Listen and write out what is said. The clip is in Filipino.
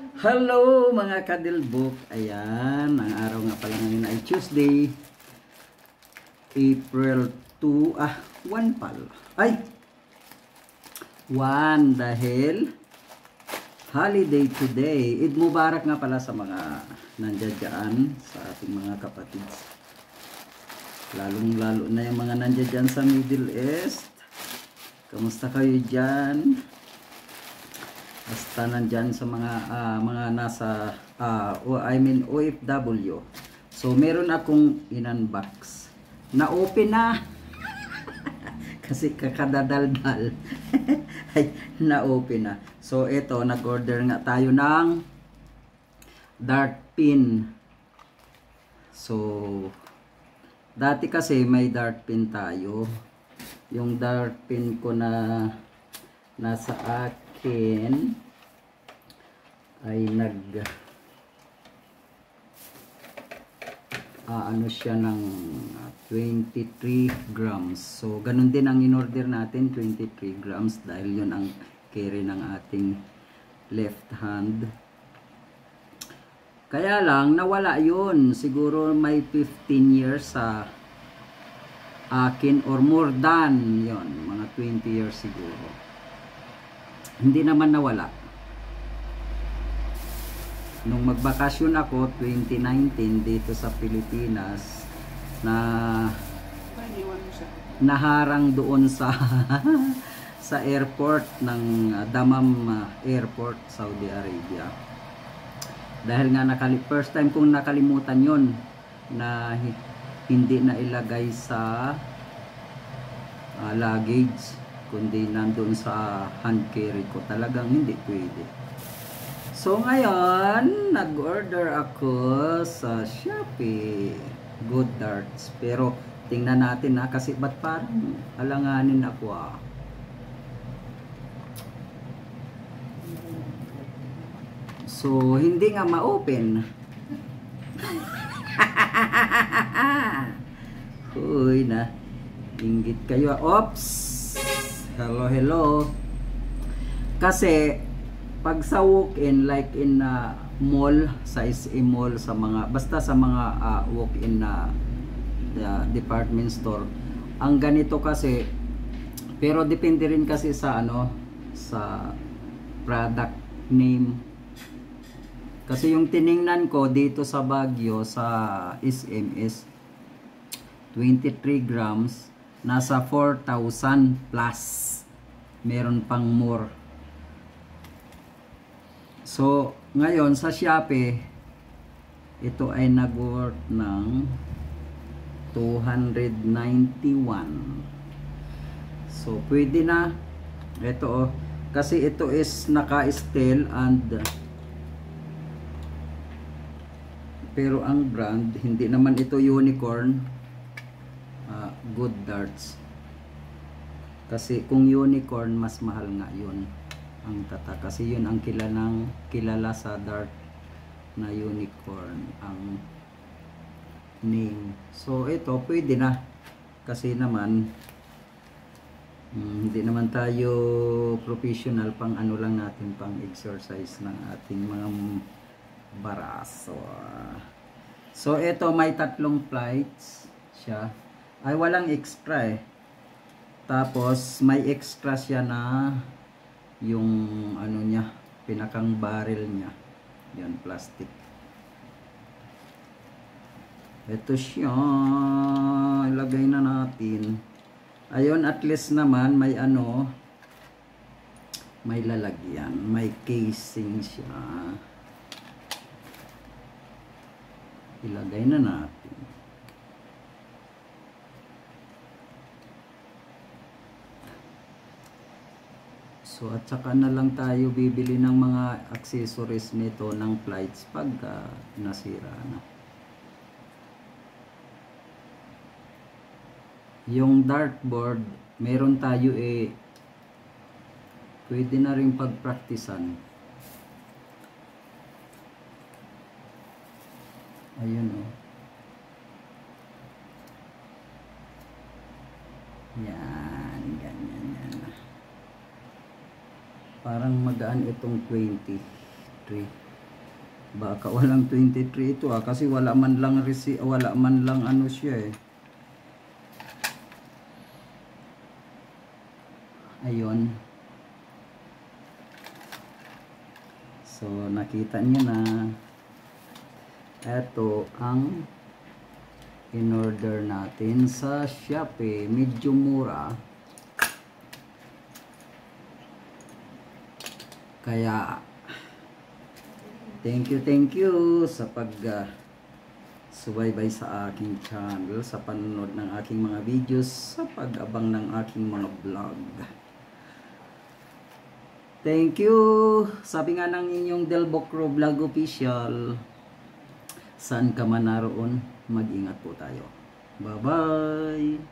Hello mga kadilbook. Ayan, ang araw nga pala ngayon ay Tuesday, April 2, 1 pala. Ay, 1 dahil holiday today. Eid Mubarak nga pala sa mga nandiyan dyan, sa ating mga kapatid. Lalong-lalo na yung mga nandiyan dyan sa Middle East. Kamusta kayo dyan? Basta nandyan sa mga nasa OFW. So meron akong in-unbox na open na kasi kakadadaldal ay na open na. So ito, nag-order nga tayo ng dart pin. So dati kasi may dart pin tayo. Yung dart pin ko na nasa akin ay ano siya ng 23 grams. So ganun din ang in-order natin, 23 grams, dahil yun ang carry ng ating left hand. Kaya lang nawala yun, siguro may 15 years sa akin or more than yun, mga 20 years siguro. Hindi naman nawala. Nung magbakasyon ako 2019 dito sa Pilipinas, na naharang doon sa sa airport ng Dammam Airport, Saudi Arabia. Dahil nga first time kong nakalimutan yon na hindi na ilagay sa luggage, kundi nandun sa hand carry ko. Talagang hindi pwede. So ngayon, nag-order ako sa Shopee. Good darts. Pero tingnan natin kasi ba't parang alanganin ako So hindi nga ma-open. Uy na. Inggit kayo. Oops! Hello, hello. Kasi pag sa walk-in, like in mall, sa SM mall, sa mga, basta sa mga walk-in na department store, ang ganito kasi, pero depende rin kasi sa sa product name. Kasi yung tiningnan ko dito sa Baguio, sa SM is 23 grams, nasa 4,000 plus. Meron pang more. So, ngayon sa Shopee, ito ay nag-worth ng 291. So, pwede na. Ito kasi ito is naka-steel and pero ang brand, hindi naman ito unicorn. Good darts. Kasi kung unicorn, mas mahal nga yun ang tata, kasi yun ang kilala sa dart na unicorn ang name. So ito pwede na, kasi naman hindi naman tayo professional, pang ano lang natin, pang exercise ng ating mga baraso. So ito may 3 flights siya, ay walang extra tapos may extra siya na yung ano niya, pinakang barrel niya, yan, plastic. Ito siya, ilagay na natin. Ayun, at least naman may may lalagyan, may casing siya. Ilagay na natin. So at saka na lang tayo bibili ng mga accessories nito ng flights pag nasira na. Yung dartboard, meron tayo pwede na rin pagpraktisan. Ayun yan, ganyan yan. Parang magaan itong 23. Baka walang 23 ito kasi wala man lang wala man lang ano siya eh. Ayun. So nakita niyo na. Ito ang in-order natin sa Shopee. Medyo mura. Kaya thank you sa subaybay sa aking channel, sa panonood ng aking mga videos, sa pag-abang ng aking mga vlog. Thank you. Sabi nga ng inyong Delbocro Vlog Official, saan ka man naroon, mag-ingat po tayo. Bye-bye.